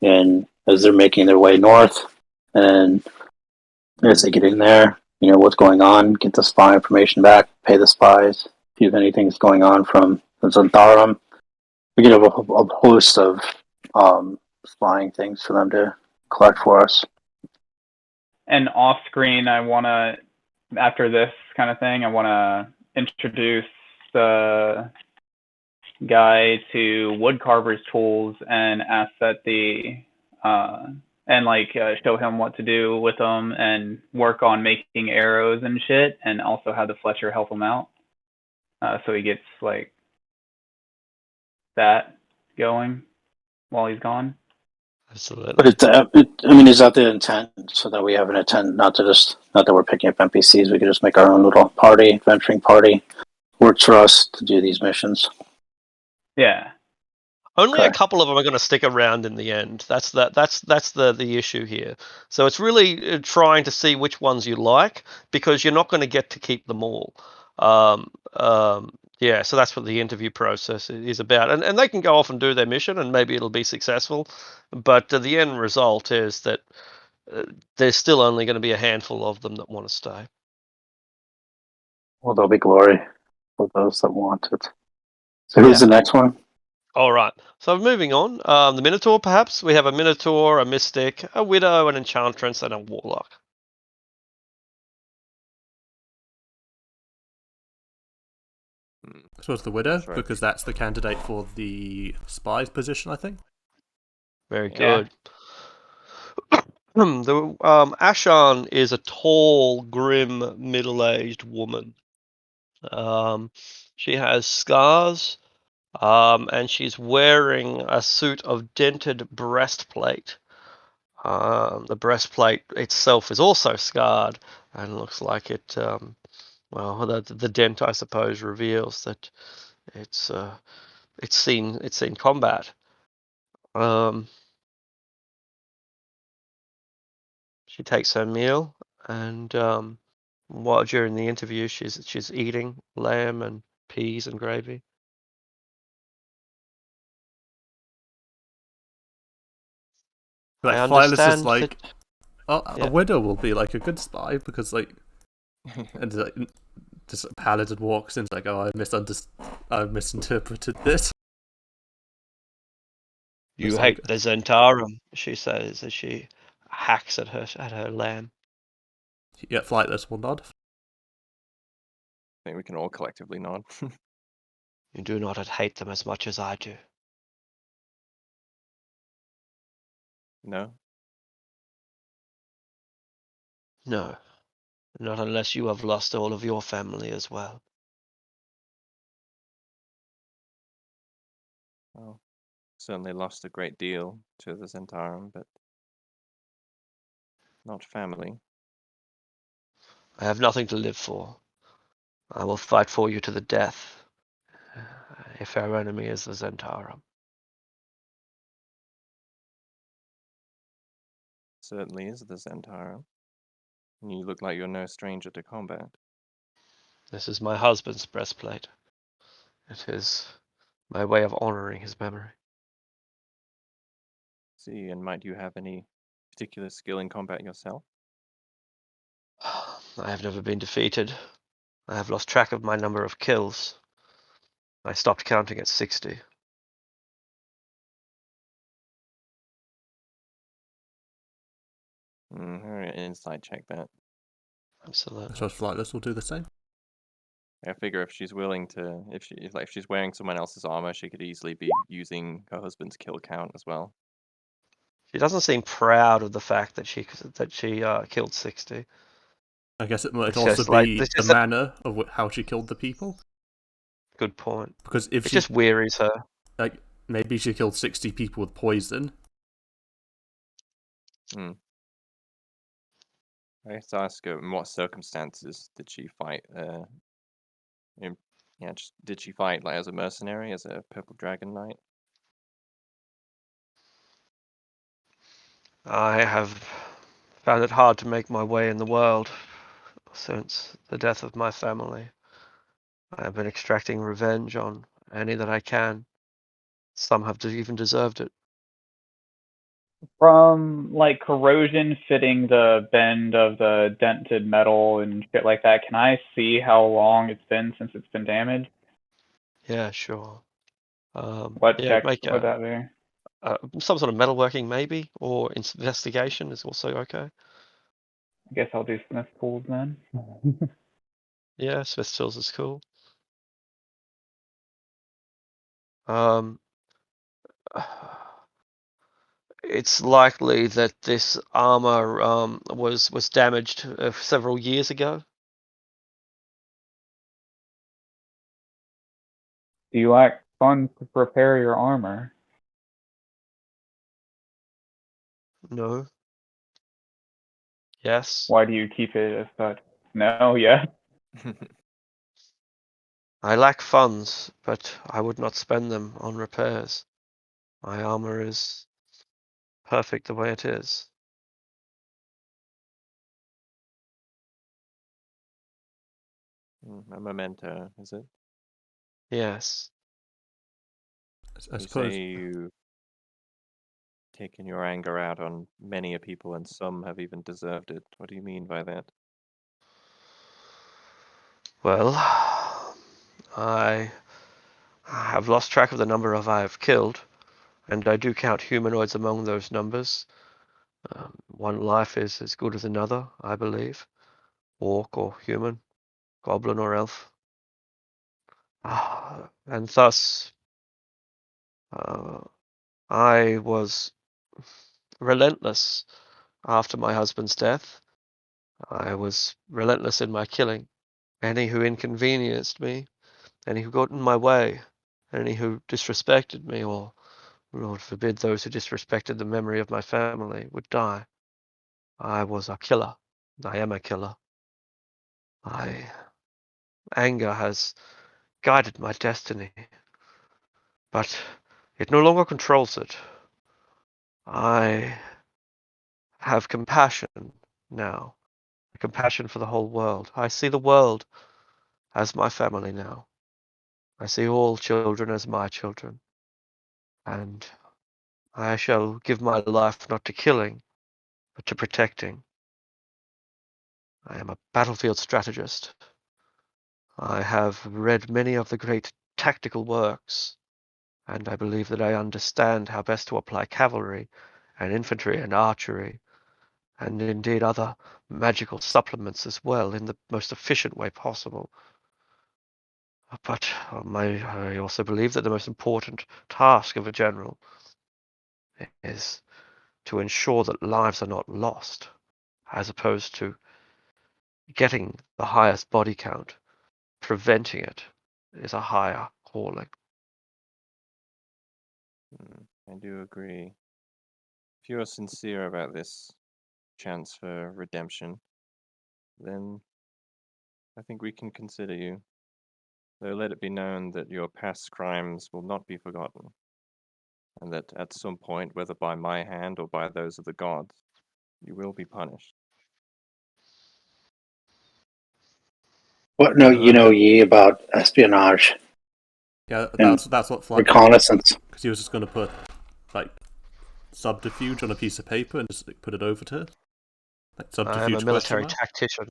and as they're making their way north, and as they get in there, what's going on, get the spy information back, pay the spies, see if anything's going on from the Zantharum. We get a host of spying things for them to collect for us. And off screen, I want to, after this kind of thing, I want to introduce the guy to woodcarver's tools and ask that show him what to do with them and work on making arrows and shit, and also have the Fletcher help him out, so he gets like that going while he's gone. Absolutely. But is that the intent? So that we have an intent, not that we're picking up NPCs. We could just make our own little party, adventuring party. Works for us to do these missions. Yeah. Only a couple of them are going to stick around in the end. That's the issue here. So it's really trying to see which ones you like, because you're not going to get to keep them all. Yeah, so that's what the interview process is about. And they can go off and do their mission, and maybe it'll be successful. But the end result is that there's still only going to be a handful of them that want to stay. Well, there'll be glory for those that want it. So who's the next one? All right. So moving on, the Minotaur, perhaps. We have a Minotaur, a Mystic, a Widow, an Enchantress, and a Warlock. I suppose the Widow, because that's the candidate for the spy's position, I think. Very good. The Ashan is a tall, grim, middle-aged woman. She has scars, and she's wearing a suit of dented breastplate. The breastplate itself is also scarred, and looks like it. The dent, I suppose, reveals that it's seen combat. She takes her meal, and while during the interview, she's eating lamb and peas and gravy. Like, I Phyllis understand is like, that... a Widow will be like a good spy, because like, and like, just a paladin walks in, like, oh, I misinterpreted this. You hate the Zentarum, she says as she hacks at her lamb. Yeah, Flightless will nod. I think we can all collectively nod. You do not hate them as much as I do. No? No. Not unless you have lost all of your family as well. Well, certainly lost a great deal to the Zentarum, but not family. I have nothing to live for. I will fight for you to the death, if our enemy is the Zentarum. Certainly is the Zentarum. And you look like you're no stranger to combat. This is my husband's breastplate. It is my way of honoring his memory. See, and might you have any particular skill in combat yourself? I have never been defeated. I have lost track of my number of kills. I stopped counting at 60. Alright, insight check that. Absolutely. I suppose Flightless will do the same. I figure if she's willing to, if she's wearing someone else's armor, she could easily be using her husband's kill count as well. She doesn't seem proud of the fact that she killed 60. I guess it might also be the manner of how she killed the people. Good point. Because if it just wearies her. Like, maybe she killed 60 people with poison. I guess to ask her, in what circumstances did she fight? Did she fight like as a mercenary, as a Purple Dragon Knight? I have found it hard to make my way in the world since the death of my family. I have been extracting revenge on any that I can. Some have even deserved it. From like corrosion fitting the bend of the dented metal and shit like that, can I see how long it's been since it's been damaged? Yeah, sure. What Yeah, checks make would that be? some sort of metalworking maybe, or investigation is also okay. I guess I'll do Smith tools then. Yeah, Smith tools is cool. Um, it's likely that this armor was damaged several years ago. Do you lack funds to repair your armor? No. Yes. Why do you keep it as such? No, yeah. I lack funds, but I would not spend them on repairs. My armor is perfect the way it is. A memento, is it? Yes. I You suppose. say you've taken your anger out on many a people, and some have even deserved it. What do you mean by that? Well, I have lost track of the number of I have killed, and I do count humanoids among those numbers. One life is as good as another, I believe. Orc or human, goblin or elf. And thus, I was relentless after my husband's death. I was relentless in my killing. Any who inconvenienced me, any who got in my way, any who disrespected me, or Lord forbid those who disrespected the memory of my family, would die. I was a killer. I am a killer. My anger has guided my destiny, but it no longer controls it. I have compassion now, compassion for the whole world. I see the world as my family now. I see all children as my children, and I shall give my life not to killing, but to protecting. I am a battlefield strategist. I have read many of the great tactical works, and I believe that I understand how best to apply cavalry and infantry and archery, and indeed other magical supplements as well in the most efficient way possible. But I also believe that the most important task of a general is to ensure that lives are not lost, as opposed to getting the highest body count. Preventing it is a higher calling. I do agree. If you're sincere about this chance for redemption, then I think we can consider you. Though let it be known that your past crimes will not be forgotten, and that at some point, whether by my hand or by those of the gods, you will be punished. What know ye about espionage Yeah, and that's what Flunt did. reconnaissance? Because he was just going to put like subterfuge on a piece of paper and just like, put it over to it. Like I am a subterfuge question military mark. tactician.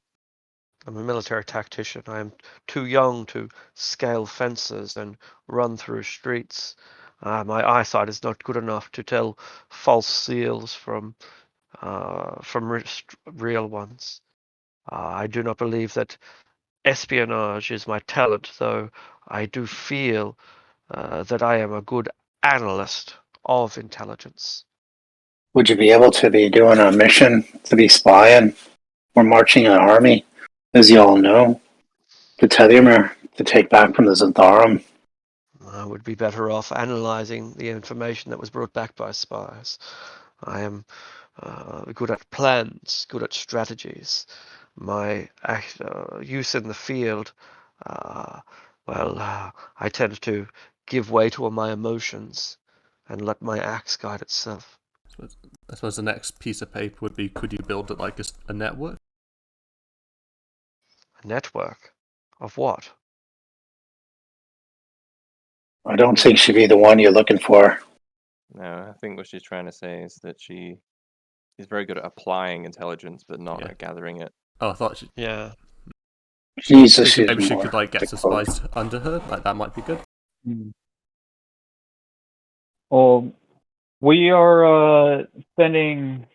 I'm a military tactician. I am too young to scale fences and run through streets. My eyesight is not good enough to tell false seals from real ones. I do not believe that espionage is my talent, though I do feel that I am a good analyst of intelligence. Would you be able to be doing a mission to be spying or marching an army, as you all know, to Tedimir to take back from the Zantharum? I would be better off analyzing the information that was brought back by spies. I am good at plans, good at strategies. My use in the field, I tend to give way to my emotions and let my axe guide itself. I suppose the next piece of paper would be: could you build it like a network? A network of what? I don't think she'd be the one you're looking for. No, I think what she's trying to say is that she is very good at applying intelligence, but not Yeah. at gathering it. Oh, I thought she. Yeah. Jesus, Thinking she's maybe she more could like get the some quote. spies under her. Like that might be good. Well, we are sending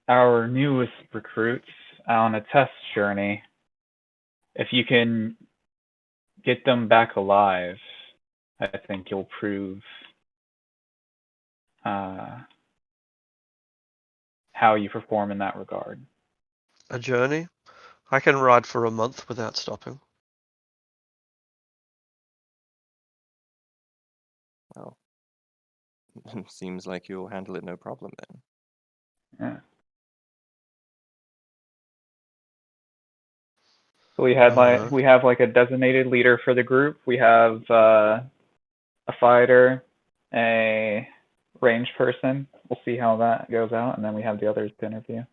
our newest recruits on a test journey. If you can get them back alive, I think you'll prove how you perform in that regard. A journey? I can ride for a month without stopping. Well, seems like you'll handle it no problem then. Yeah. So we have like a designated leader for the group. We have a fighter, a range person. We'll see how that goes out, and then we have the others to interview.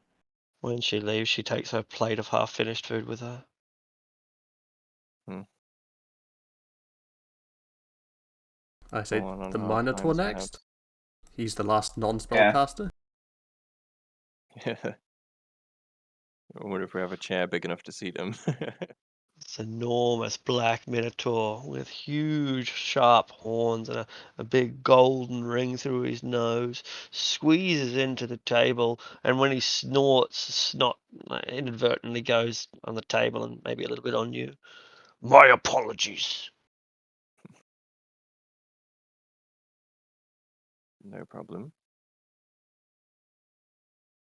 When she leaves, she takes her plate of half-finished food with her. I say Someone on the hard Minotaur times, next. He's the last non-spellcaster. perhaps. I wonder if we have a chair big enough to seat him. It's an enormous black minotaur with huge sharp horns and a big golden ring through his nose, squeezes into the table, and when he snorts, snot inadvertently goes on the table and maybe a little bit on you. My apologies. No problem.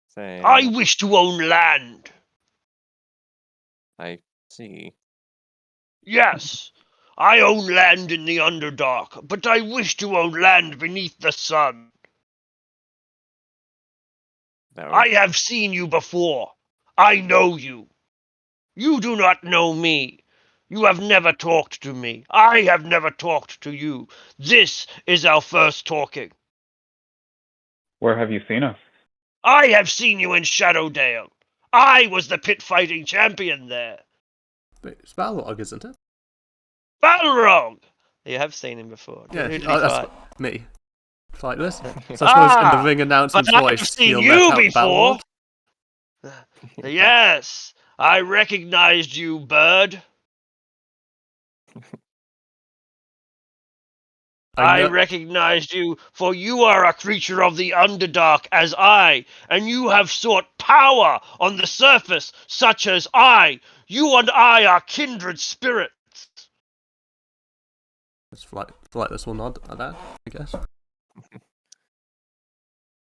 Say, I wish to own land. I see. Yes, I own land in the Underdark, but I wish to own land beneath the sun. That I would have seen you before. I know you. You do not know me. You have never talked to me. I have never talked to you. This is our first talking. Where have you seen us? I have seen you in Shadowdale. I was the pit fighting champion there. But it's Balrog, isn't it? Balrog! You have seen him before. Yeah, Who did he that's fight? me. Like this. So I suppose in the ring But announcement's I've voice, seen he'll let you out before. Balrog. Yes, I recognized you, bird. I recognized you, for you are a creature of the Underdark as I, and you have sought power on the surface, such as I. You and I are kindred spirits. Just like this will nod at that, I guess.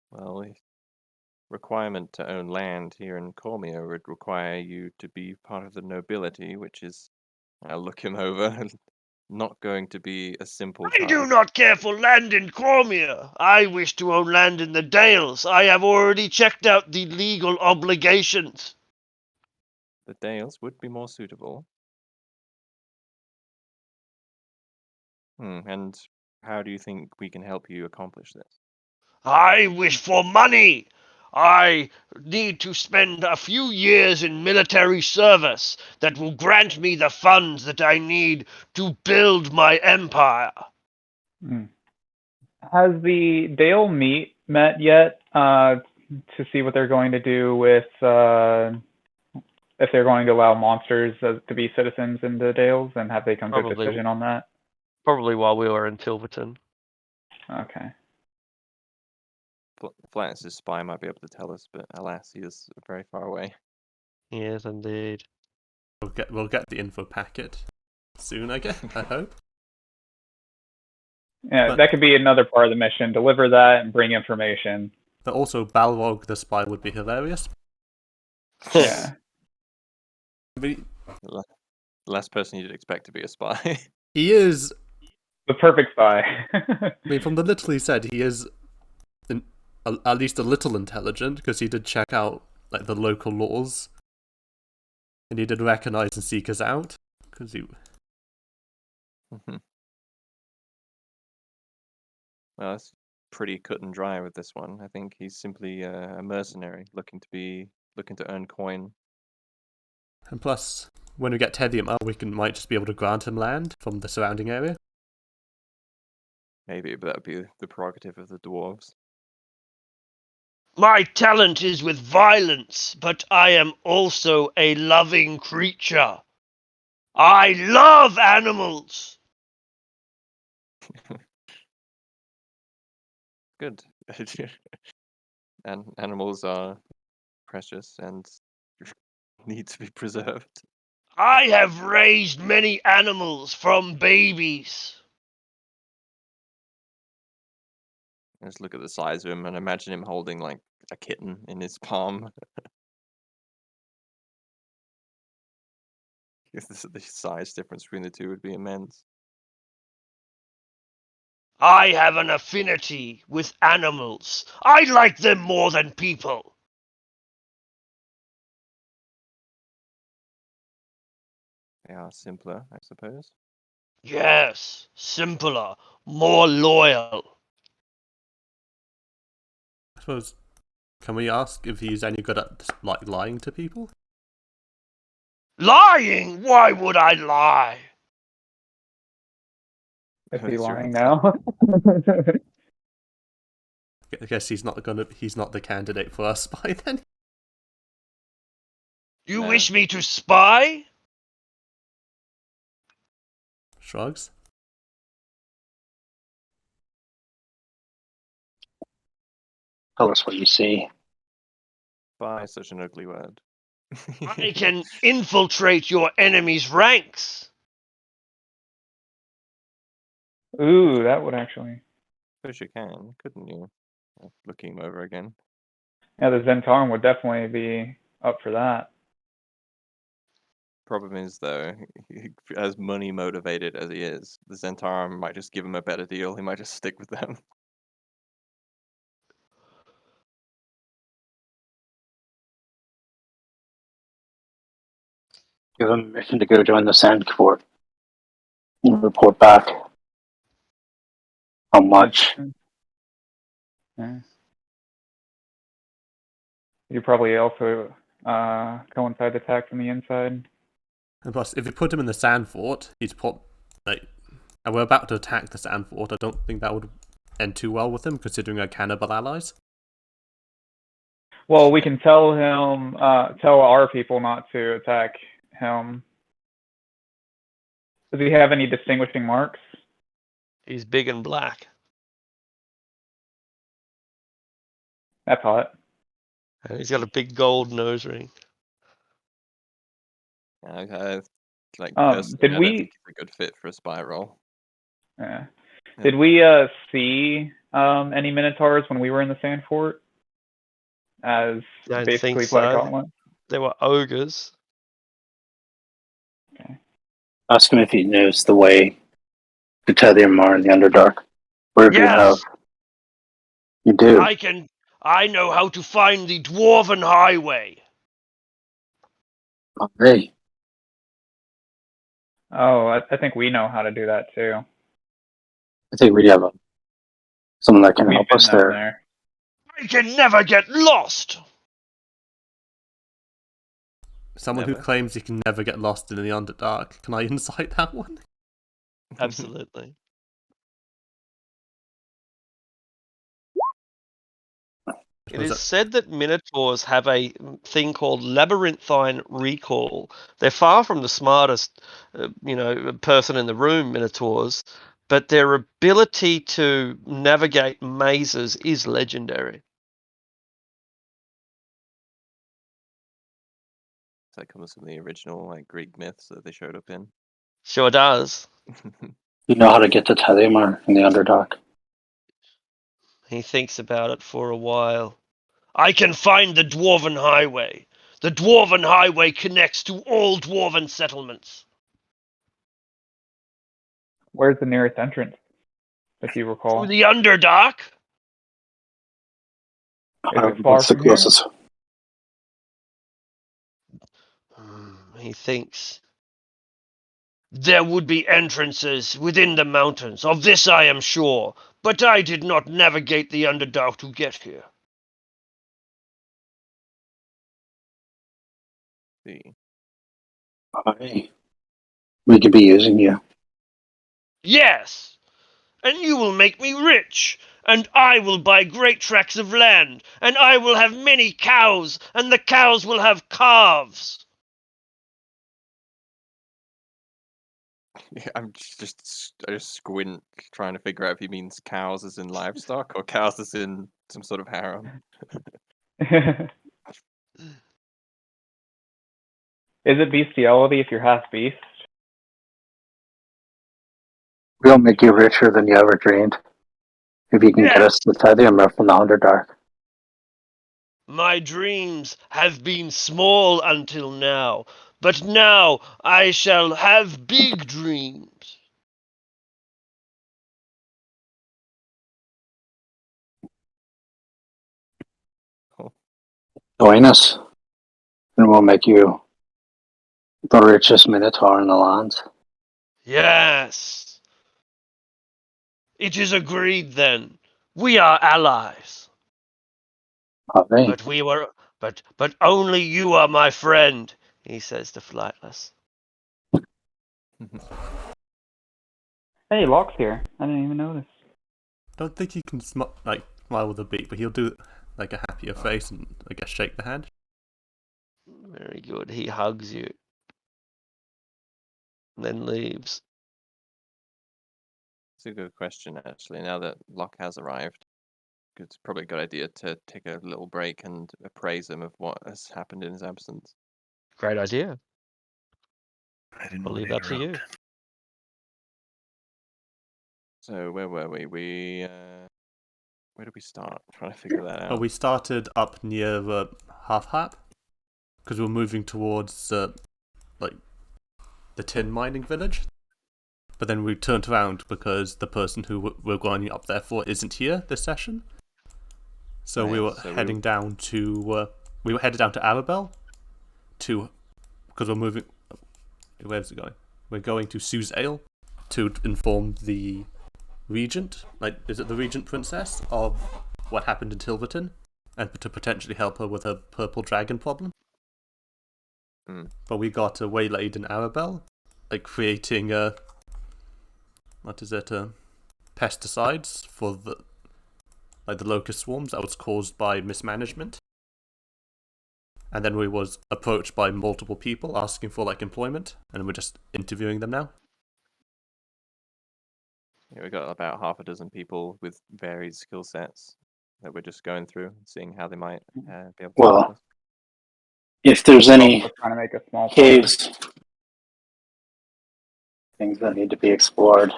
Well, the requirement to own land here in Cormia would require you to be part of the nobility, which is, I'll look him over, not going to be a simple I do task. not care for land in Cormia. I wish to own land in the Dales. I have already checked out the legal obligations. The Dales would be more suitable. And how do you think we can help you accomplish this? I wish for money. I need to spend a few years in military service that will grant me the funds that I need to build my empire. Has the Dale met yet to see what they're going to do with if they're going to allow monsters to be citizens in the Dales, and have they come to a decision on that? Probably while we were in Tilverton. Okay. Flatness's spy might be able to tell us, but alas, he is very far away. Yes, indeed. We'll get the info packet soon, I guess. I hope. Yeah, that could be another part of the mission. Deliver that and bring information. But also, Balrog the spy would be hilarious. Yeah. But The last person you'd expect to be a spy. he is. The perfect spy. I mean, from the little he said, he is at least a little intelligent, because he did check out like the local laws, and he did recognize and seek us out. Because he. Well, that's pretty cut and dry with this one. I think he's simply a mercenary looking to earn coin. And plus, when we get Tedium up, we might just be able to grant him land from the surrounding area. Maybe, but that would be the prerogative of the dwarves. My talent is with violence, but I am also a loving creature. I love animals. Good. And animals are precious and need to be preserved. I have raised many animals from babies. Just look at the size of him and imagine him holding like a kitten in his palm. The size difference between the two would be immense. I have an affinity with animals. I like them more than people. They are simpler, I suppose. Yes, simpler, more loyal. I suppose. Can we ask if he's any good at like lying to people? Lying? Why would I lie? Is he That's your lying answer. now? I guess he's not the candidate for us spy then. You No. wish me to spy? Shrugs. Tell us what you see. Spy is such an ugly word. I can infiltrate your enemy's ranks. Ooh, that would actually. Suppose you can, couldn't you? Looking him over again. Yeah, the Zentarum would definitely be up for that. Problem is, though, as money motivated as he is, the Zentarum might just give him a better deal. He might just stick with them. Give him permission to go join the Sand Fort and report back how much. Yeah. You probably also coincide the attack from the inside. And plus, if you put him in the sand fort, he's put like, and we're about to attack the sand fort. I don't think that would end too well with him, considering our cannibal allies. Well, we can tell him, tell our people not to attack him. Does he have any distinguishing marks? He's big and black. That's hot. And he's got a big gold nose ring. Like Did personally, I don't we- think he's a good fit for a spy role. Yeah. Yeah. Did we see any Minotaurs when we were in the Sand Fort? As I don't basically think Black so. Gauntlet? They were ogres. Okay. Ask him if he knows the way to Tethymar in the Underdark. Where do you know? Yes, You do. I know how to find the Dwarven Highway. Hey, Oh, I think we know how to do that too. I think we have someone that can We've help been us down there. there. I can never get lost. Someone who Never. claims he can never get lost in the Underdark. Can I incite that one? Absolutely. It is said that Minotaurs have a thing called labyrinthine recall. They're far from the smartest, person in the room, Minotaurs, but their ability to navigate mazes is legendary. That comes from the original like Greek myths that they showed up in. Sure does. You know how to get to Tethymar in the Underdark. He thinks about it for a while. I can find the Dwarven Highway. The Dwarven Highway connects to all Dwarven settlements. Where's the nearest entrance, if you recall? Through the Underdark? Is it far What's the from here? closest? He thinks. There would be entrances within the mountains, of this I am sure, but I did not navigate the Underdark to get here. See. Hey, we could be using you. Yes, and you will make me rich. And I will buy great tracts of land, and I will have many cows, and the cows will have calves. Yeah, I just squint, trying to figure out if he means cows as in livestock or cows as in some sort of harem. Is it bestiality if you're half beast? We'll make you richer than you ever dreamed. If you can get us to Tithium from the Underdark. My dreams have been small until now, but now I shall have big dreams. Join us, and we'll make you the richest Minotaur in the lands. Yes. It is agreed then. We are allies. Okay. But only you are my friend, he says to Flightless. Hey, Locke's here. I didn't even notice. Don't think he can smile with a beak, but he'll do like a happier face and I guess shake the hand. Very good. He hugs you. And then leaves. It's a good question, actually. Now that Locke has arrived, it's probably a good idea to take a little break and appraise him of what has happened in his absence. Great idea. I didn't I'll want leave to that to you. interrupt. So where were we? Where did we start? Trying to figure that Oh, out. we started up near Half Hap because we're moving towards like the tin mining village. But then we turned around because the person who we're going up there for isn't here this session. So Oh, we yeah, were so heading down to Arabelle because we're moving. Where's it going? We're going to Suzail to inform the regent. Is it the regent princess of what happened in Tilverton, and to potentially help her with her purple dragon problem. But we got waylaid in Arabelle, creating pesticides for the locust swarms that was caused by mismanagement. And then we was approached by multiple people asking for employment, and we're just interviewing them now. Yeah, we got about half a dozen people with varied skill sets that we're just going through, seeing how they might be able to help us. If there's any Also trying to make a small caves, things that need to be explored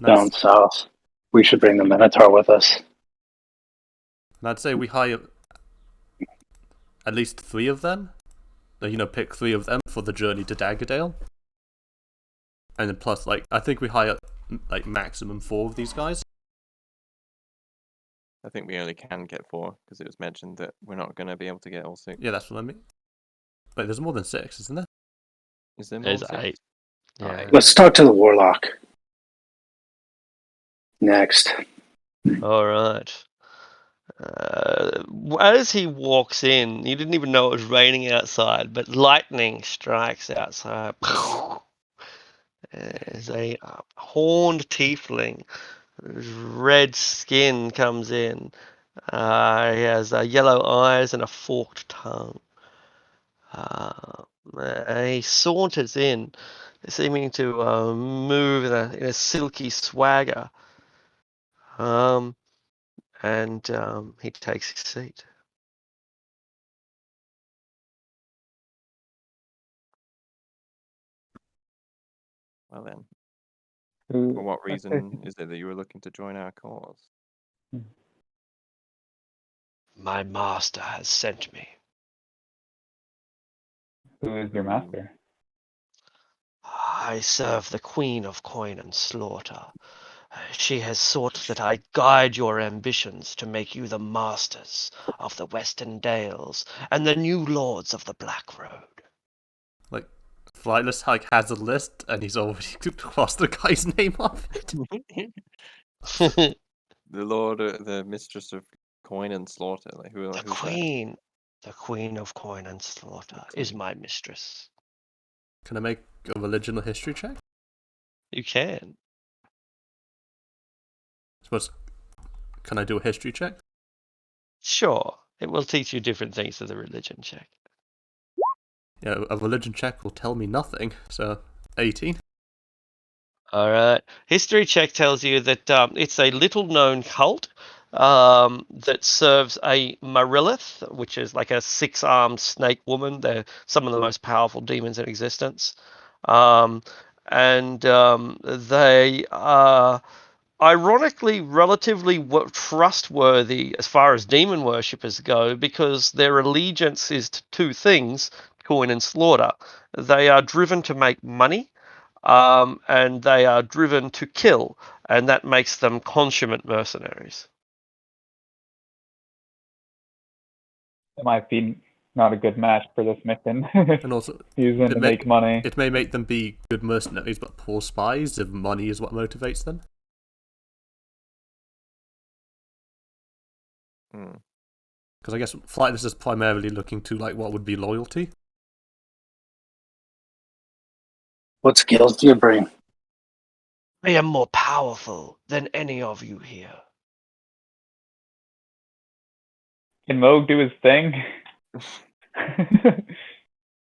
down south, we should bring the Minotaur with us. And I'd say we hire at least 3 of them. Pick 3 of them for the journey to Daggerdale. And then plus, I think we hire maximum 4 of these guys. I think we only can get 4 because it was mentioned that we're not going to be able to get all 6. Yeah, that's what I mean. Wait, there's more than 6, isn't there? Is there more There's than 6? 8. Yeah. Right. Let's talk to the Warlock next. All right. As he walks in, you didn't even know it was raining outside, but lightning strikes outside. There's a horned tiefling. Red skin comes in. He has yellow eyes and a forked tongue. He saunters in, seeming to move in a silky swagger. And he takes his seat. Well then, Who, for what reason is it that you were looking to join our cause? My master has sent me. who is your master? I serve the Queen of Coin and Slaughter. She has sought that I guide your ambitions to make you the masters of the Western Dales and the new lords of the Black Road. Flightless has a list, and he's already crossed the guy's name off it. The mistress of coin and slaughter. Who's that? The Queen of Coin and Slaughter is my mistress. Can I make a religion or history check? You can. Suppose, can I do a history check? Sure, it will teach you different things to the religion check. Yeah, a religion check will tell me nothing. So 18. All right. History check tells you that it's a little-known cult that serves a Marillith, which is like a six-armed snake woman. They're some of the most powerful demons in existence. They are ironically relatively trustworthy as far as demon worshippers go, because their allegiance is to two things: coin and slaughter. They are driven to make money, and they are driven to kill, and that makes them consummate mercenaries. It might be not a good match for this mission. And also, Use them to make money. it may make them be good mercenaries, but poor spies if money is what motivates them. Hmm. Because I guess Flightless is primarily looking to like what would be loyalty. What skills do you bring? I am more powerful than any of you here. Can Moog do his thing?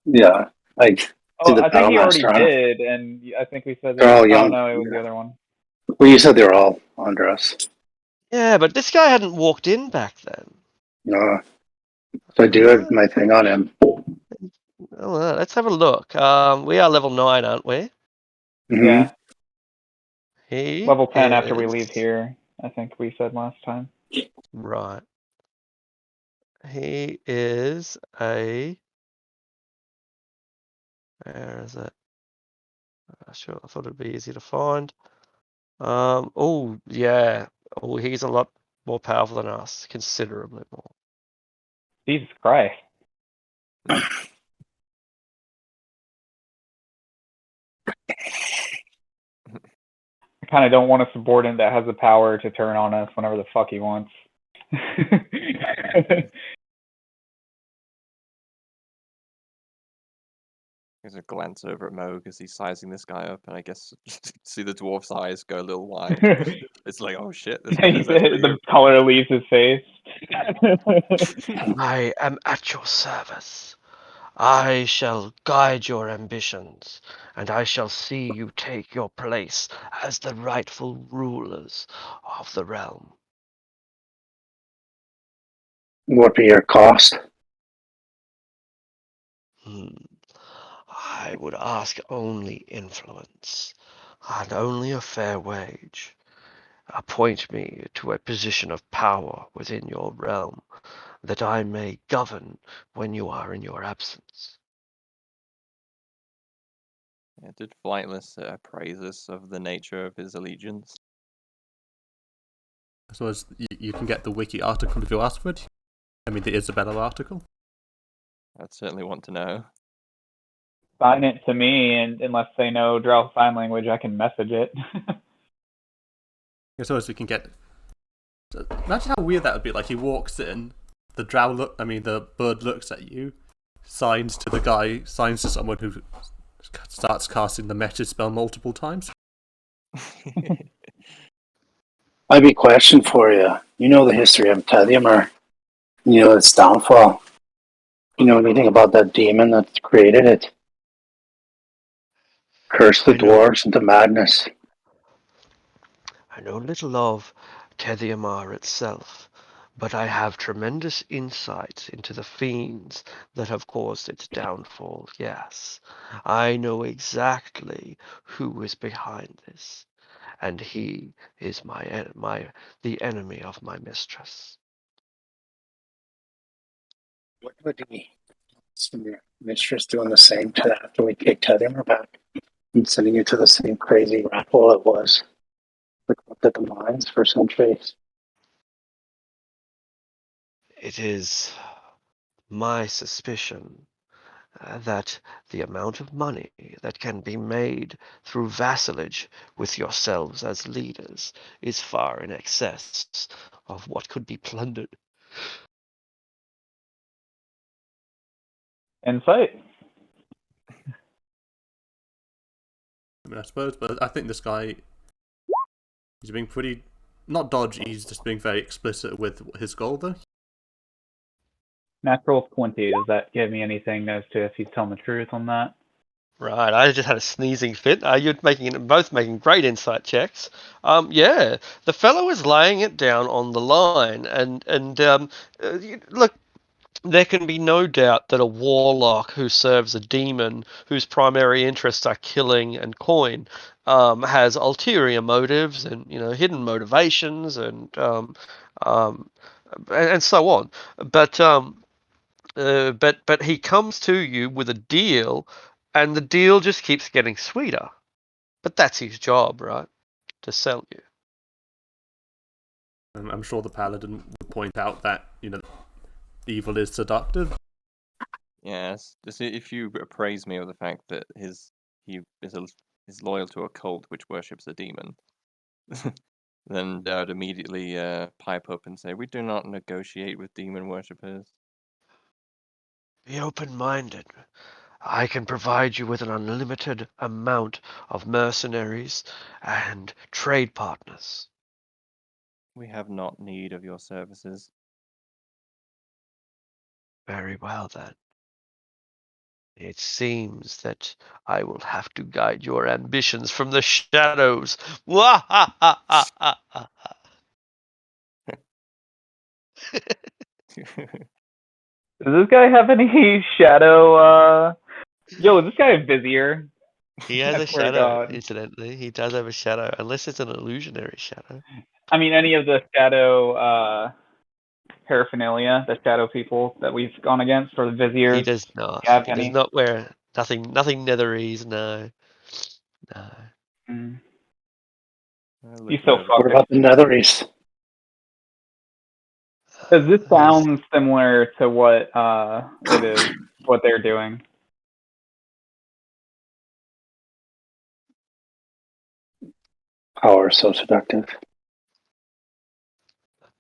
Yeah, like do Oh, the I think he already Battlemaster. Huh? did, and I think we said that. They're all Oh young. no, it was the Yeah. other one. Well, you said they were all under us. Yeah, but this guy hadn't walked in back then. No, so I do have my thing on him. Oh, let's have a look. We are level 9, aren't we? Mm-hmm. Yeah, He level 10 after we is- leave here. I think we said last time. Right. He is a... Where is it? Sure, I thought it'd be easy to find. Oh, yeah. Oh, he's a lot more powerful than us, considerably more. Jesus Christ. I kind of don't want a subordinate that has the power to turn on us whenever the fuck he wants. There's a glance over at Moog as he's sizing this guy up, and I guess see the dwarf's eyes go a little wide. It's like, oh shit, this guy is actually The color leaves his face. I am at your service. I shall guide your ambitions, and I shall see you take your place as the rightful rulers of the realm. What be your cost? I would ask only influence, and only a fair wage. Appoint me to a position of power within your realm, that I may govern when you are in your absence. Yeah, did Flightless praise us of the nature of his allegiance? I suppose you can get the wiki article if you ask for it. I mean, the Isabella article. I'd certainly want to know. Sign it to me, and unless they know Drow Sign Language, I can message it. I suppose we can get. Imagine how weird that would be. Like he walks in, the the bird looks at you, signs to the guy, signs to someone who starts casting the message spell multiple times. I have a question for you. You know the history of Tediumar. You know its downfall. You know anything about that demon that created it? Cursed the I know dwarves into madness. I know little of Tediamar itself, but I have tremendous insight into the fiends that have caused its downfall, yes. I know exactly who is behind this, and he is the enemy of my mistress. What would be your mistress doing the same to after we take Tediumar back and sending you to the same crazy rat hole it was? Like looked at the mines for centuries. It is my suspicion that the amount of money that can be made through vassalage with yourselves as leaders is far in excess of what could be plundered. Insight. I mean, I suppose, but I think this guy, he's being pretty not dodge. He's just being very explicit with his goal, though. Natural 20. Does that give me anything as to if he's telling the truth on that? Right, I just had a sneezing fit. You're both making great insight checks. Yeah, the fellow is laying it down on the line, and look, there can be no doubt that a warlock who serves a demon whose primary interests are killing and coin has ulterior motives and hidden motivations and so on. But he comes to you with a deal, and the deal just keeps getting sweeter. But that's his job, right? To sell you. I'm sure the paladin would point out that evil is seductive. Yes. Just if you appraise me of the fact that he is loyal to a cult which worships a demon, then I would immediately pipe up and say, "We do not negotiate with demon worshippers." Be open-minded. I can provide you with an unlimited amount of mercenaries and trade partners. We have not need of your services. Very well, then. It seems that I will have to guide your ambitions from the shadows. Does this guy have any shadow? Yo, is this guy a vizier? He has I a swear to shadow, God. incidentally. He does have a shadow, unless it's an illusionary shadow. I mean, any of the shadow paraphernalia, the shadow people that we've gone against, or the viziers? He does not. You have He does any? not wear nothing netherese, no. No. Mm. I'll He's look him so over. What fucking. about the Netheries? Does this He's- sound similar to what it is, what they're doing? Power is so seductive.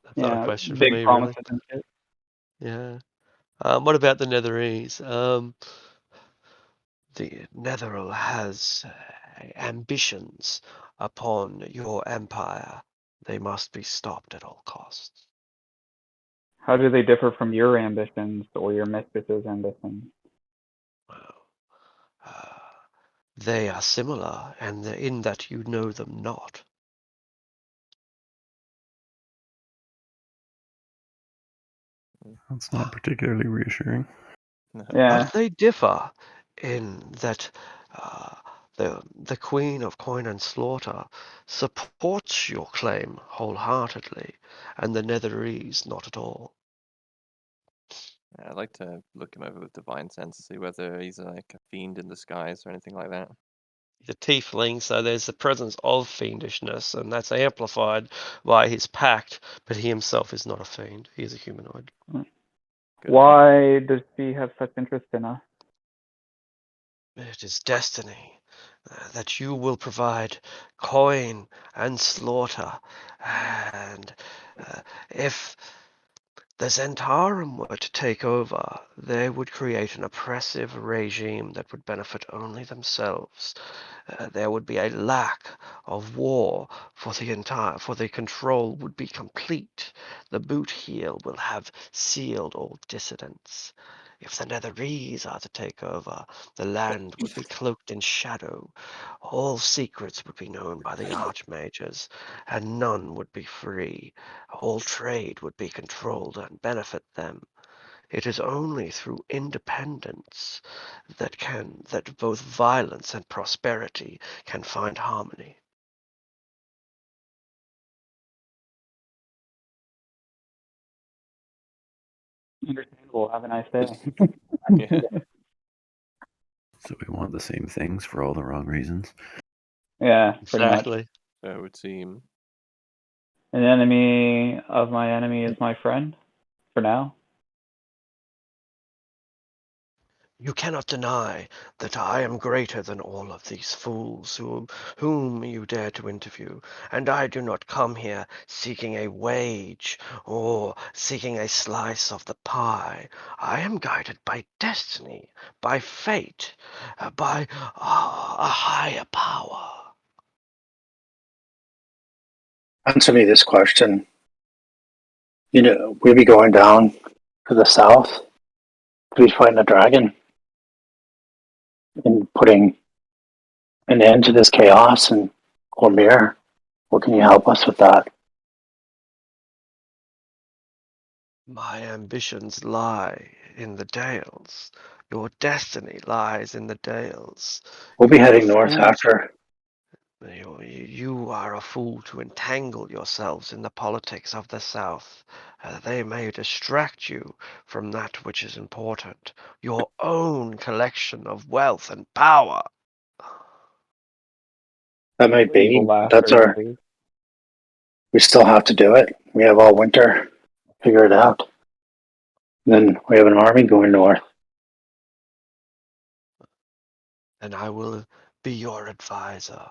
That's not a Yeah, question for big me, really. promises and shit. Yeah. What about the netherese? The Netheril has ambitions upon your empire. They must be stopped at all costs. How do they differ from your ambitions or your mistress's ambitions? Well, uh, they are similar, and in that you know them not. That's not particularly reassuring. Yeah. But they differ in that the Queen of Coin and Slaughter supports your claim wholeheartedly, and the Netherese not at all. I'd like to look him over with divine sense to see whether he's like a fiend in disguise or anything like that. He's a tiefling, so there's the presence of fiendishness, and that's amplified by his pact, but he himself is not a fiend. He is a humanoid. Good. Why does she have such interest in us? It is destiny that you will provide coin and slaughter, and if the Zentarum were to take over, they would create an oppressive regime that would benefit only themselves. There would be a lack of war for the control would be complete. The boot heel will have sealed all dissidents. If the Netherese are to take over, the land would be cloaked in shadow. All secrets would be known by the archmages, and none would be free. All trade would be controlled and benefit them. It is only through independence that both violence and prosperity can find harmony. Understandable. Have a nice day. Yeah. So we want the same things for all the wrong reasons. Yeah, pretty much. Exactly. So it would seem. An enemy of my enemy is my friend, for now. You cannot deny that I am greater than all of these fools whom you dare to interview, and I do not come here seeking a wage or seeking a slice of the pie. I am guided by destiny, by fate, by a higher power. Answer me this question. We'd be going down to the south to be fighting a dragon and putting an end to this chaos and Cormier. What can you help us with that? My ambitions lie in the Dales. Your destiny lies in the Dales. We'll be You are a heading north fool after. You are a fool to entangle yourselves in the politics of the South. They may distract you from that which is important, your own collection of wealth and power. That might be, Evil but that's laughter our. ensues. We still have to do it. We have all winter. Figure it out. Then we have an army going north. And I will be your advisor.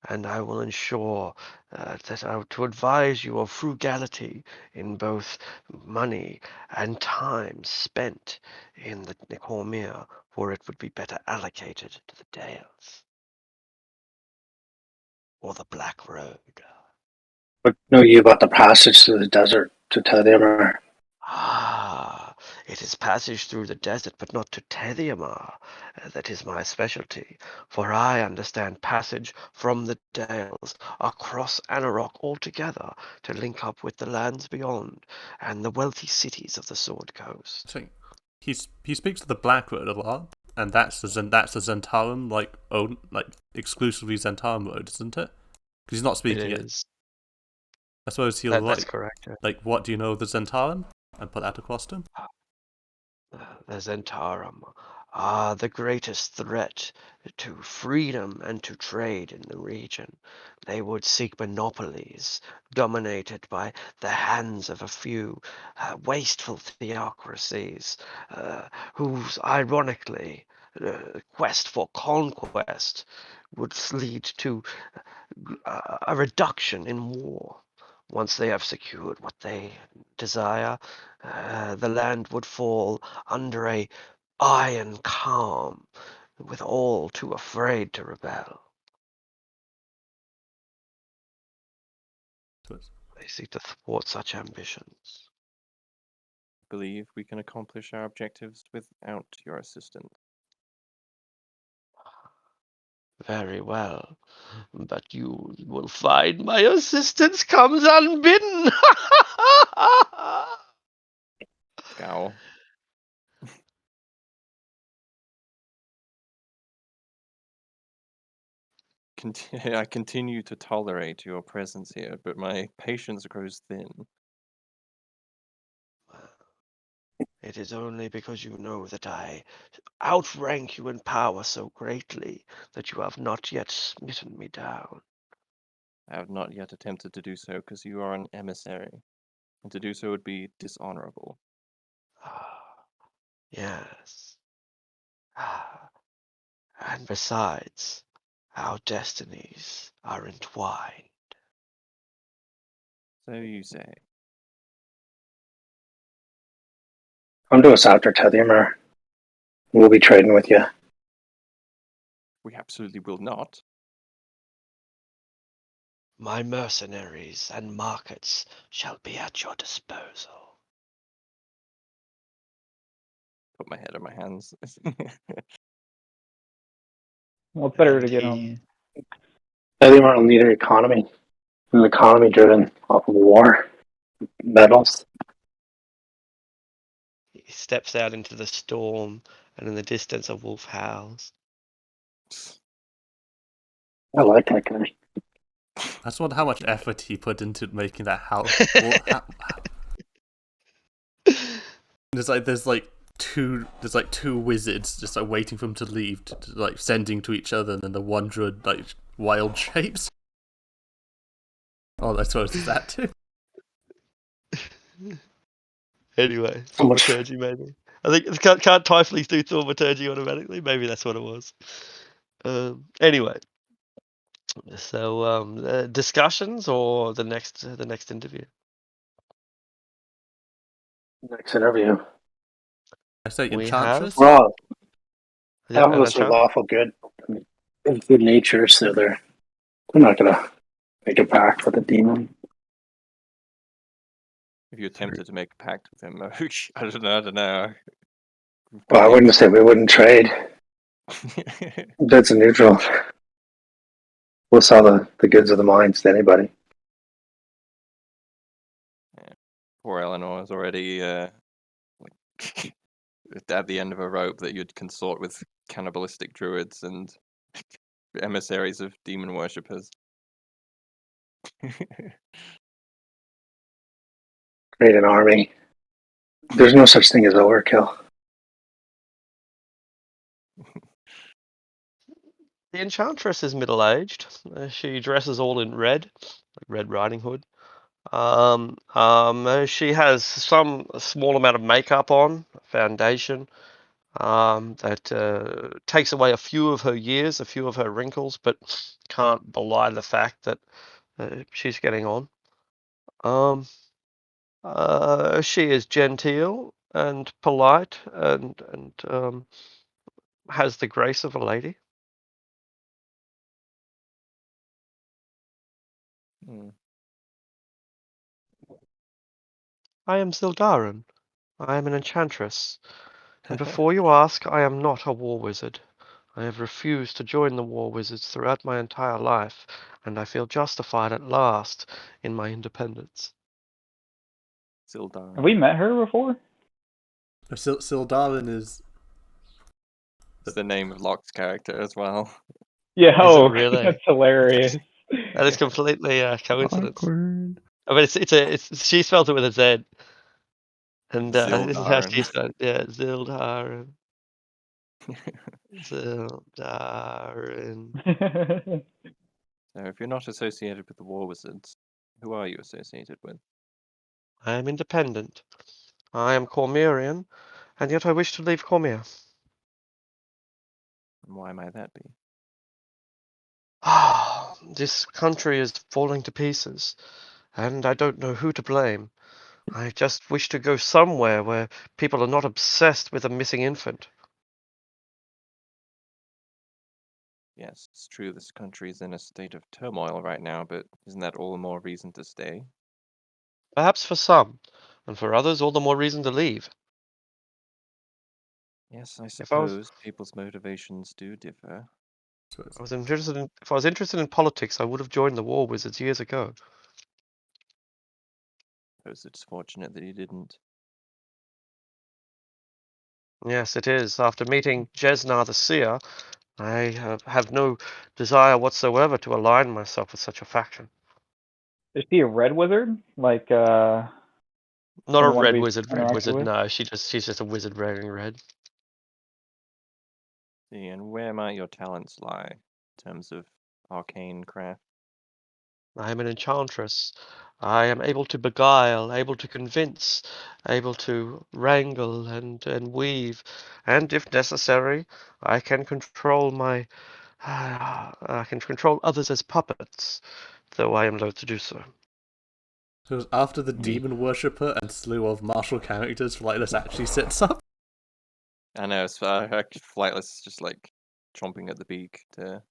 And I will ensure that I to advise you of frugality in both money and time spent in the Cormier, for it would be better allocated to the Dales or the Black Road. But know you about the passage through the desert to Tediamar? Ah, it is passage through the desert, but not to Tediamar. That is my specialty, for I understand passage from the Dales across Anarok altogether to link up with the lands beyond and the wealthy cities of the Sword Coast. So he speaks of the Black Road a lot, and that's the Zentarum exclusively Zentarum road, isn't it? Because he's not It speaking it. is. I suppose he'll That's correct. like, what do you know of the Zentarum? And put that across to him. The Zentarum are the greatest threat to freedom and to trade in the region. They would seek monopolies dominated by the hands of a few wasteful theocracies whose, ironically, quest for conquest would lead to a reduction in war. Once they have secured what they desire, the land would fall under a iron calm, with all too afraid to rebel. So it's- They seek to thwart such ambitions. Believe we can accomplish our objectives without your assistance. Very well, but you will find my assistance comes unbidden. Scowl. I continue to tolerate your presence here, but my patience grows thin. It is only because you know that I outrank you in power so greatly that you have not yet smitten me down. I have not yet attempted to do so because you are an emissary, and to do so would be dishonorable. Ah, yes. Ah, and besides, our destinies are entwined. So you say. Come to us after Tediamar. We'll be trading with you. We absolutely will not. My mercenaries and markets shall be at your disposal. Put my head in my hands. Well, it's better And to get he, them. Tediamar will need an economy. An economy driven off of war. Metals. he steps out into the storm, and in the distance a wolf howls. I like that guy. I just wonder how much effort he put into making that house. There's two wizards just like waiting for him to leave, like sending to each other, and then the one druid like wild shapes. Oh, I suppose it's that too. Anyway, So much- thaumaturgy maybe. I think can't Typhlies do thaumaturgy automatically? Maybe that's what it was. Anyway, so discussions or the next interview. Next interview. I say We enchantress. We're all Yeah, half of an us are enchant- lawful good. They're good nature, so they're not gonna make a pact with a demon. If you attempted to make a pact with him, I don't know. Well, I wouldn't say we wouldn't trade. That's a neutral. We'll sell the goods of the mines to anybody. Poor Eleanor is already at the end of a rope that you'd consort with cannibalistic druids and emissaries of demon worshippers. Create an army. There's no such thing as overkill. The Enchantress is middle-aged. She dresses all in red, like Red Riding Hood. She has some small amount of makeup on, foundation, that takes away a few of her years, a few of her wrinkles, but can't belie the fact that she's getting on. She is genteel and polite and has the grace of a lady. Hmm. I am Zildarin. I am an enchantress. And before you ask, I am not a war wizard. I have refused to join the war wizards throughout my entire life, and I feel justified at last in my independence. Sildar. Have we met her before? Sildarin is. It's the name of Locke's character as well. Yeah. Is Oh, it really? that's hilarious. That is completely coincidence. Awkward. I mean, it's she spelled it with a Z, and this is how Zildarin. she spelled. Yeah, Zildarin. Zildarin. So if you're not associated with the war wizards, who are you associated with? I am independent. I am Cormyrian, and yet I wish to leave Cormyr. And why might that be? Ah, this country is falling to pieces, and I don't know who to blame. I just wish to go somewhere where people are not obsessed with a missing infant. Yes, it's true this country is in a state of turmoil right now, but isn't that all the more reason to stay? Perhaps for some, and for others all the more reason to leave. Yes, I If I was suppose people's motivations do differ. if I was interested in politics, I would have joined the War Wizards years ago. I suppose it's fortunate that you didn't. Yes, it is. After meeting Jesnar the Seer, I have no desire whatsoever to align myself with such a faction. Is she a red wizard? Like Not from a the ones red we've wizard, interacted with? no, she's just a wizard wearing red. See, and where might your talents lie in terms of arcane craft? I am an enchantress. I am able to beguile, able to convince, able to wrangle and weave, and if necessary, I can control I can control others as puppets, though I am loath to do so. So it was after the Hmm. demon worshipper and slew of martial characters, Flightless actually sits up. I know, it's Flightless is just like chomping at the beak to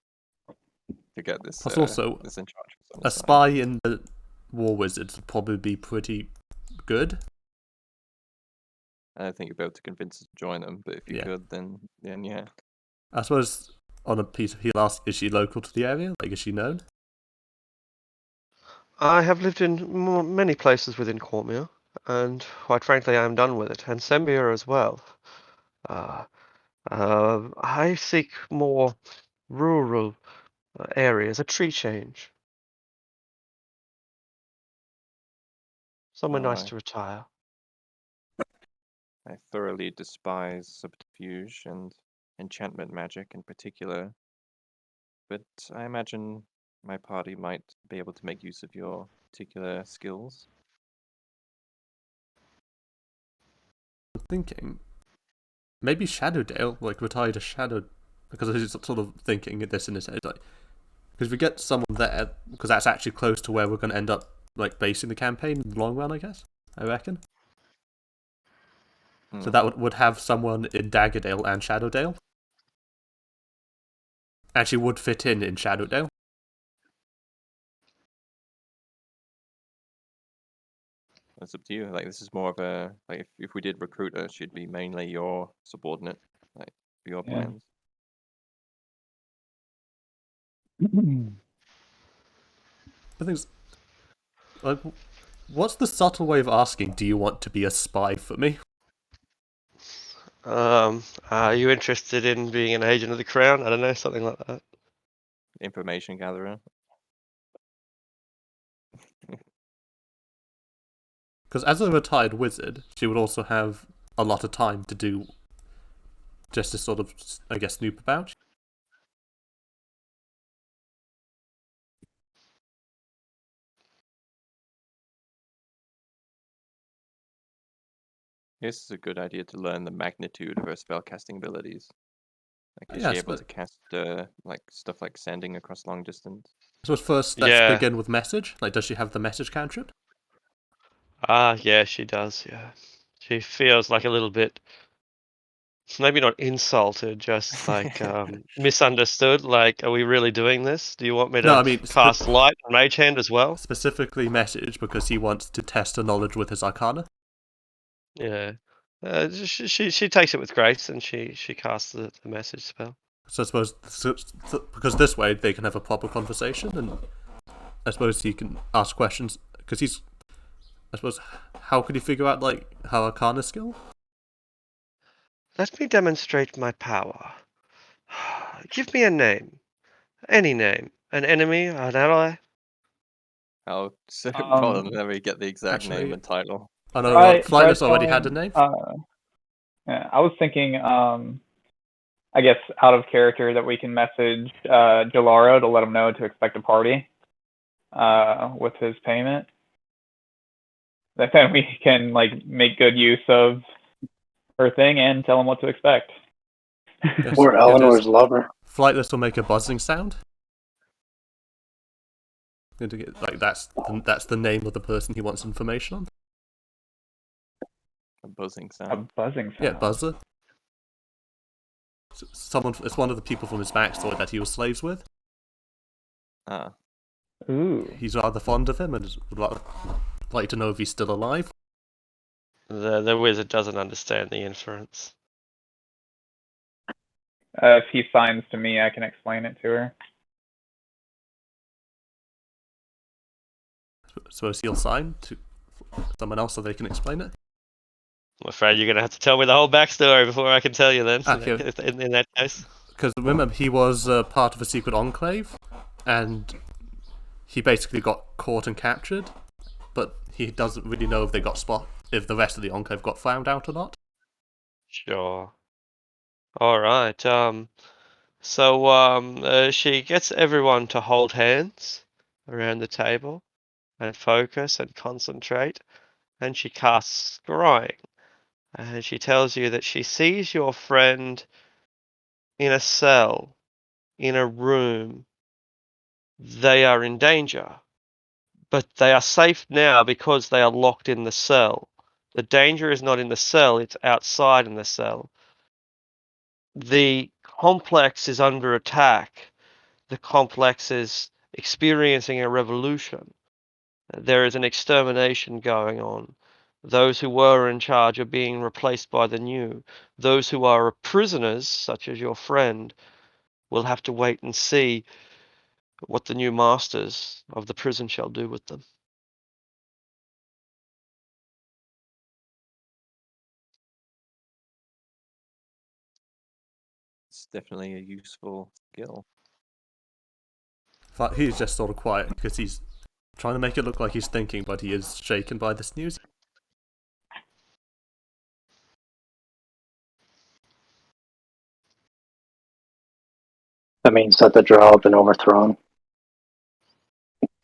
get this Plus, also, this enchantress on a his side. spy in the War Wizards would probably be pretty good. I don't think you'll be able to convince her to join them, but if you Yeah. could, then yeah. I suppose on a piece he'll ask, is she local to the area? Like, is she known? I have lived in many places within Cormyr, and quite frankly, I am done with it, and Sembia as well. I seek more rural areas, a tree change, somewhere nice Oh, to retire. I thoroughly despise subterfuge and enchantment magic in particular, but I imagine my party might be able to make use of your particular skills. I'm thinking maybe Shadowdale, like retire to Shadow, because he's sort of thinking this in his head, like because we get someone there, because that's actually close to where we're going to end up, like basing the campaign in the long run, I guess. I reckon. So Hmm. that would have someone in Daggerdale and Shadowdale. Actually, would fit in Shadowdale. It's up to you. Like, this is more of a, like, if we did recruit her, she'd be mainly your subordinate, like, for your Yeah. plans. I think, like, what's the subtle way of asking, do you want to be a spy for me? Are you interested in being an agent of the crown? I don't know, something like that. Information gatherer. Because as a retired wizard, she would also have a lot of time to do just to sort of, I guess, snoop about. This is a good idea to learn the magnitude of her spellcasting abilities. Like, is Yeah, she able to cast like stuff like sending across long distance? So first, let's Yeah. begin with message. Like, does she have the message cantrip? Yeah, she does, yeah. She feels like a little bit, maybe not insulted, just like misunderstood. Like, are we really doing this? Do you want me to No, I mean cast light on Mage Hand as well? specifically message because he wants to test her knowledge with his arcana. Yeah. She takes it with grace and she casts the message spell. So I suppose because this way they can have a proper conversation, and I suppose he can ask questions because he's. I suppose how could he figure out like her arcana skill? Let me demonstrate my power. Give me a name. Any name. An enemy, an ally. How so? Um, Well, never get the exact name actually- and title. Oh no, Right, Flightless already had a name. Yeah, I was thinking, I guess out of character that we can message Jalaro to let him know to expect a party with his payment. That then we can like make good use of her thing and tell him what to expect. Yes. Or Yeah, Eleanor's lover. Flightless will make a buzzing sound. Going to get, like that's the name of the person he wants information on. A buzzing A sound. buzzing sound. Yeah, buzzer. Someone. It's one of the people from his backstory that he was slaves with. Ah, Ooh. He's rather fond of him and would like to know if he's still alive. The wizard doesn't understand the inference. If he signs to me, I can explain it to her. Suppose he'll sign to someone else so they can explain it. I'm afraid you're going to have to tell me the whole backstory before I can tell you then, Okay. in that case. Because remember, he was part of a secret enclave, and he basically got caught and captured, but he doesn't really know if they got if the rest of the enclave got found out or not. Sure. All right. She gets everyone to hold hands around the table and focus and concentrate, and she casts scrying. And she tells you that she sees your friend in a cell, in a room. They are in danger, but they are safe now because they are locked in the cell. The danger is not in the cell, it's outside in the cell. The complex is under attack. The complex is experiencing a revolution. There is an extermination going on. Those who were in charge are being replaced by the new. Those who are prisoners, such as your friend, will have to wait and see what the new masters of the prison shall do with them. it's definitely a useful skill. But he's just sort of quiet because he's trying to make it look like he's thinking, but he is shaken by this news. That means that the drow have been overthrown.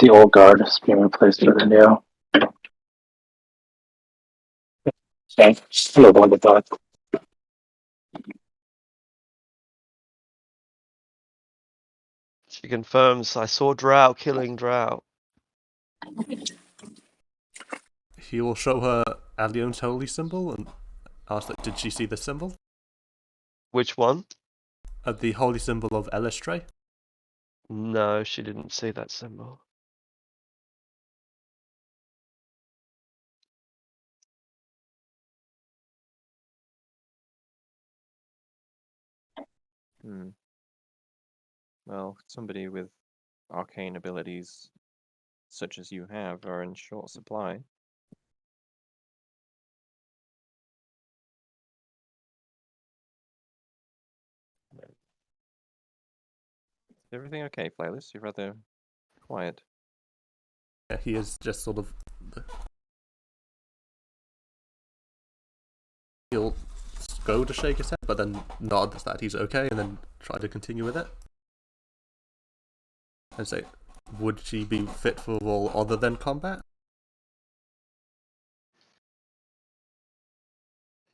The old guard is being replaced with the new. Okay. Hello, wonder thought. She confirms, I saw drow killing drow. He will show her Alion's holy symbol and ask, like, did she see the symbol? Which one? The holy symbol of Elistray. No, she didn't see that symbol. Hmm. Well, somebody with arcane abilities such as you have are in short supply. Is everything okay, Flayless? You're rather quiet. Yeah, he is just sort of. He'll go to shake his head, but then nod that he's okay, and then try to continue with it. And say, would she be fit for a role other than combat?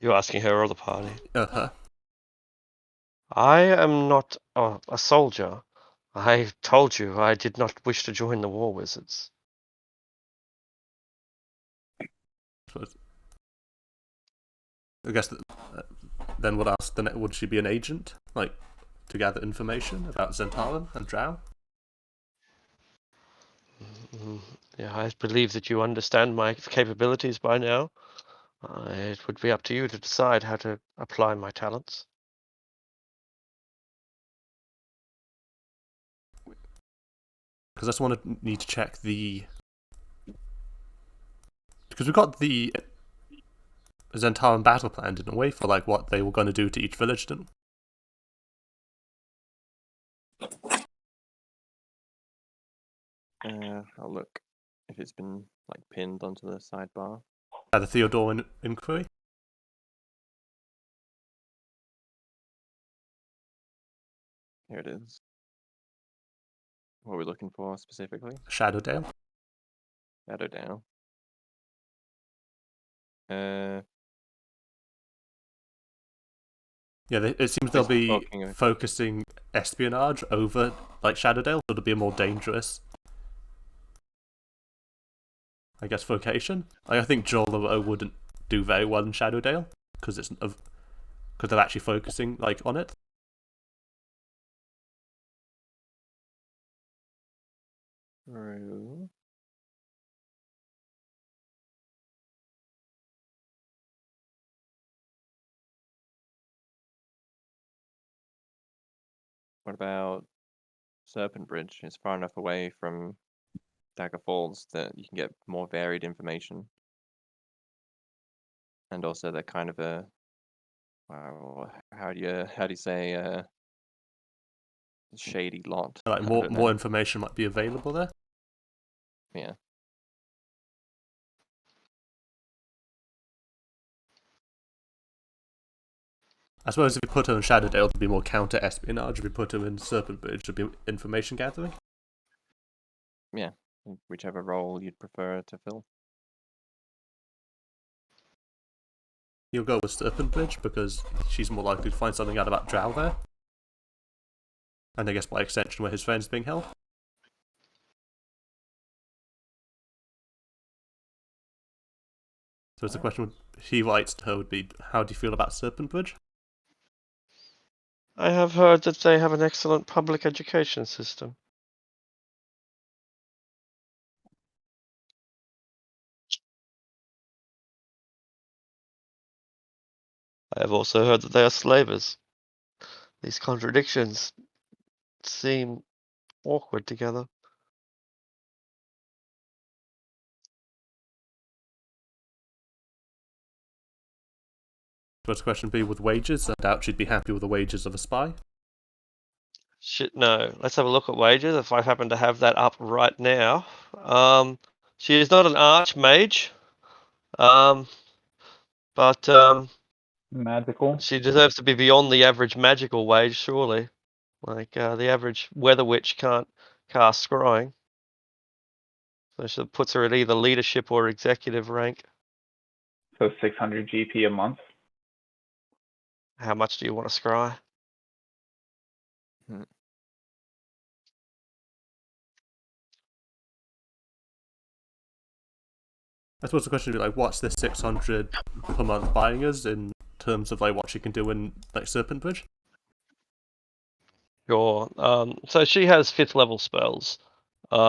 You're asking her or the party? Her. I am not a soldier. I told you I did not wish to join the War Wizards. I guess then would ask would she be an agent, like to gather information about Zentarum and Drow? Yeah, I believe that you understand my capabilities by now. It would be up to you to decide how to apply my talents. Because I just need to check the. Because we got the Zentarum battle plan, didn't we, for like what they were going to do to each village, didn't I'll look if it's been like pinned onto the sidebar. the Theodore inquiry? Here it is. What are we looking for specifically? Shadowdale. Shadowdale. Uh, Yeah, it seems they'll be talking of- focusing espionage over like Shadowdale, so it'll be a more dangerous, I guess, vocation. I think Jolo wouldn't do very well in Shadowdale because they're actually focusing like on it. True. What about Serpent Bridge? It's far enough away from Dagger Falls that you can get more varied information. And also they're kind of a how do you say shady lot. Like I don't know. more information might be available there. Yeah. I suppose if you put her in Shadowdale, it'd be more counter-espionage. If you put her in Serpent Bridge, it'd be information gathering. Yeah. Whichever role you'd prefer to fill. You'll go with Serpent Bridge because she's more likely to find something out about Drow there. And I guess by extension where his friend's being held. So it's the question he writes to her would be, how do you feel about Serpent Bridge? I have heard that they have an excellent public education system. I have also heard that they are slavers. These contradictions seem awkward together. So it's the question be with wages. I doubt she'd be happy with the wages of a spy. Shit, no. Let's have a look at wages. If I happen to have that up right now. She is not an archmage. But Magical. she deserves to be beyond the average magical wage, surely. Like the average weather witch can't cast scrying. So she puts her at either leadership or executive rank. So 600 GP a month. How much do you want to scry? I suppose the question would be like, what's this 600 per month buying us in terms of like what she can do in like Serpent Bridge? Sure. So she has 5th level spells.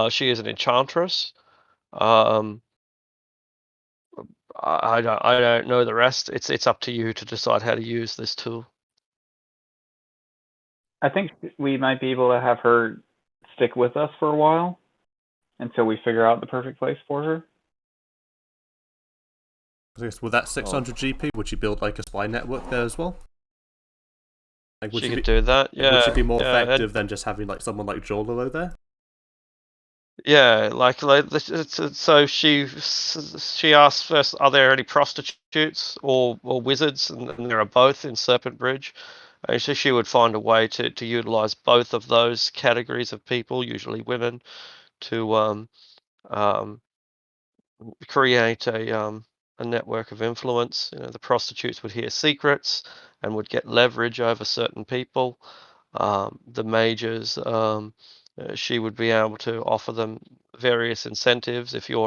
She is an enchantress. I don't know the rest. It's up to you to decide how to use this tool. I think we might be able to have her stick with us for a while until we figure out the perfect place for her. I guess with that 600 GP, would you build like a spy network there as well? Like, would She she could be, do that. Yeah. would she be more yeah, effective than just having like someone like Jololo there? Yeah, so she asked first, are there any prostitutes or wizards, and there are both in Serpent Bridge. And so she would find a way to utilize both of those categories of people, usually women, to um, create a network of influence. You know, the prostitutes would hear secrets and would get leverage over certain people. The mages, she would be able to offer them various incentives. If you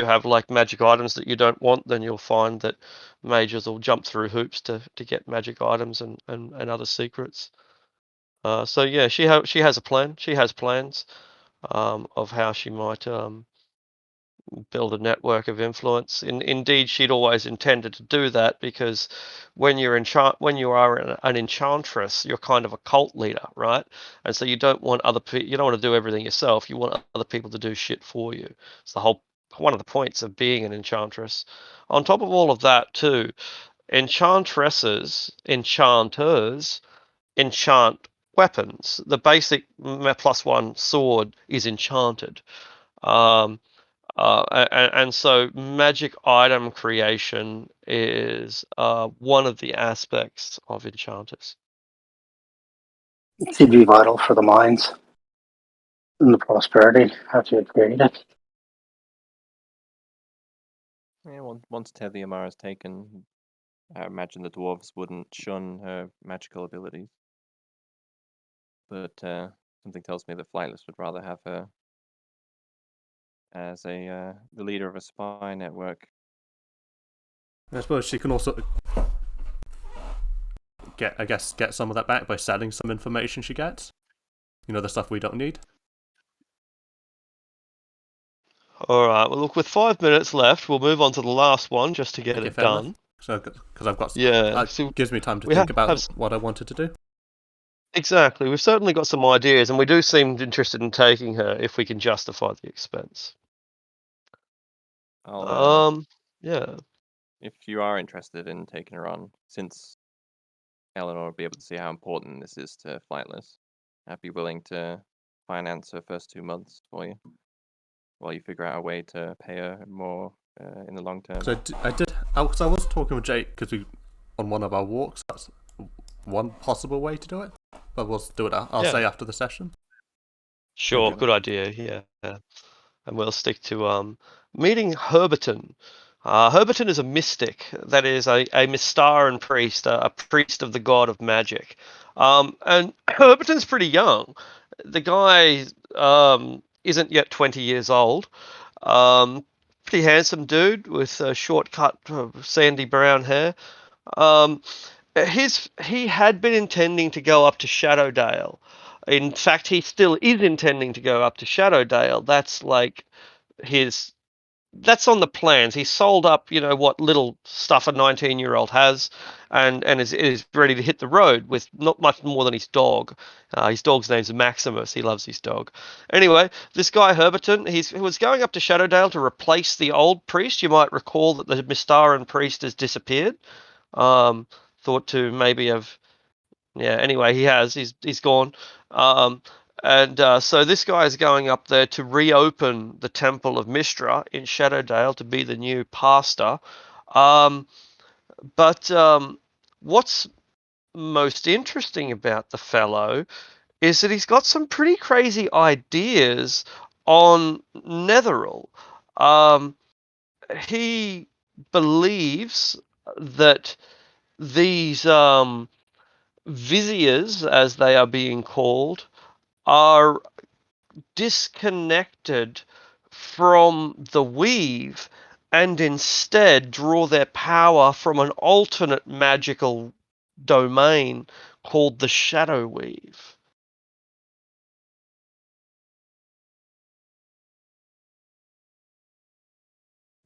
have like magic items that you don't want, then you'll find that mages will jump through hoops to get magic items and other secrets. So yeah, she has a plan. She has plans of how she might build a network of influence. Indeed, she'd always intended to do that, because when you are an enchantress, you're kind of a cult leader, right? And so you don't want you don't want to do everything yourself. You want other people to do shit for you. It's one of the points of being an enchantress. On top of all of that, too, enchantresses, enchanters, enchant weapons. The basic +1 sword is enchanted. Um, and so magic item creation is one of the aspects of enchanters. It seems to be vital for the mines and the prosperity after you've created it. Yeah, once Teliamar is taken, I imagine the dwarves wouldn't shun her magical abilities. But something tells me that Flightless would rather have her as the leader of a spy network. I suppose she can also get some of that back by selling some information she gets. You know, the stuff we don't need. All right. Well, look, with 5 minutes left, we'll move on to the last one just to get Okay, it fair enough. done. So, because I've got Yeah. that gives me time to we think have about what I wanted to do. Exactly. We've certainly got some ideas, and we do seem interested in taking her if we can justify the expense. Yeah. If you are interested in taking her on, since Eleanor will be able to see how important this is to Flightless, I'd be willing to finance her first 2 months for you, while you figure out a way to pay her more in the long term. So I was talking with Jake because on one of our walks. That's one possible way to do it, but we'll do it. I'll Yeah. say after the session. Sure. Good idea. Yeah. And we'll stick to meeting Herberton. Herberton is a mystic, that is a Mystaran priest, a priest of the god of magic. And Herberton's pretty young. The guy isn't yet 20 years old. Pretty handsome dude with short cut, sandy brown hair. Um, he had been intending to go up to Shadowdale. In fact, he still is intending to go up to Shadowdale. That's like that's on the plans. He sold up, what little stuff a 19-year-old has, and is ready to hit the road with not much more than his dog. His dog's name's Maximus. He loves his dog. Anyway, this guy Herberton, he was going up to Shadowdale to replace the old priest. You might recall that the Mystaran priest has disappeared. Thought to maybe have, yeah. Anyway, he's gone. And so this guy is going up there to reopen the Temple of Mistra in Shadowdale to be the new pastor. But what's most interesting about the fellow is that he's got some pretty crazy ideas on Netheril. He believes that these viziers, as they are being called, are disconnected from the weave and instead draw their power from an alternate magical domain called the Shadow Weave.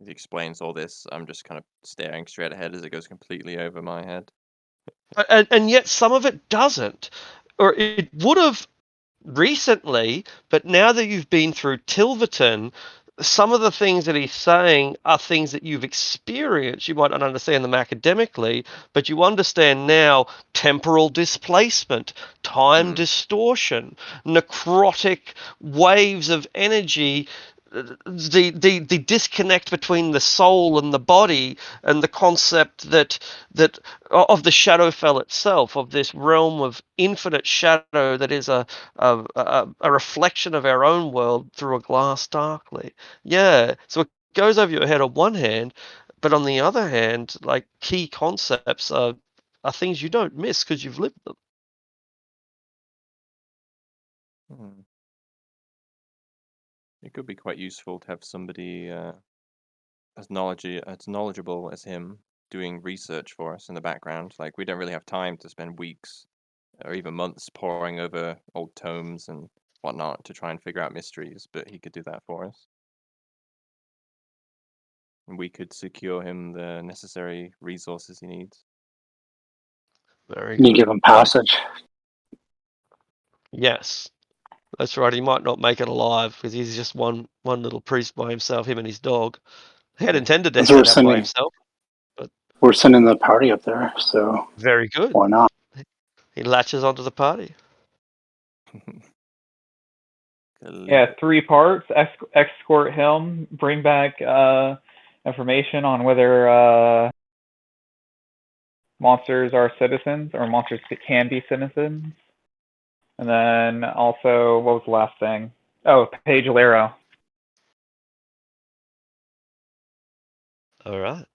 As he explains all this, I'm just kind of staring straight ahead as it goes completely over my head. And yet some of it doesn't, or it would have recently, but now that you've been through Tilverton, some of the things that he's saying are things that you've experienced. You might not understand them academically, but you understand now temporal displacement, time distortion, necrotic waves of energy, the disconnect between the soul and the body, and the concept that of the Shadowfell itself, of this realm of infinite shadow that is a reflection of our own world through a glass darkly. Yeah, so it goes over your head on one hand, but on the other hand, like key concepts are things you don't miss because you've lived them. Hmm. It could be quite useful to have somebody as knowledgeable as him doing research for us in the background. Like, we don't really have time to spend weeks or even months poring over old tomes and whatnot to try and figure out mysteries, but he could do that for us. And we could secure him the necessary resources he needs. Very You good. give him passage. Yes, that's right. He might not make it alive because he's just one little priest by himself, him and his dog. He had intended to So head out by himself. we're sending the party up there, so Very good. why not? He latches onto the party. Yeah, 3 parts. Escort him, bring back information on whether monsters are citizens or monsters can be citizens. And then also, what was the last thing? Oh, Paige Lero. All right.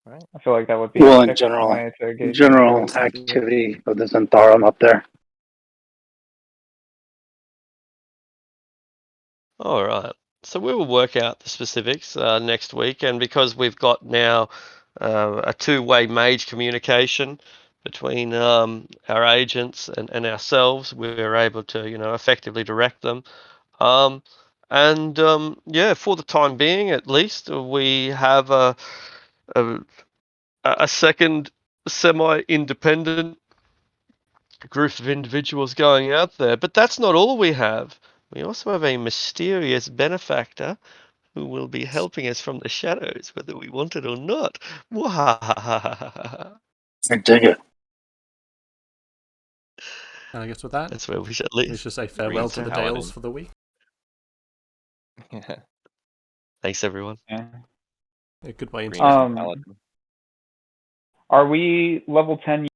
I feel like that would be Well, an in excellent general, way to engage general into it. activity of the Zentharum up there. All right. So we will work out the specifics next week, and because we've got now a two-way mage communication between our agents and ourselves, we're able to, effectively direct them. Yeah, for the time being, at least, we have a second semi-independent group of individuals going out there. But that's not all we have. We also have a mysterious benefactor who will be helping us from the shadows, whether we want it or not. Mwahahaha. I dig it. And I guess with that, That's where we should we leave. should say farewell to Green the Paladin. Dales for the week. Yeah, Thanks, everyone. Yeah. Goodbye, Green internet. Paladin. Are we level 10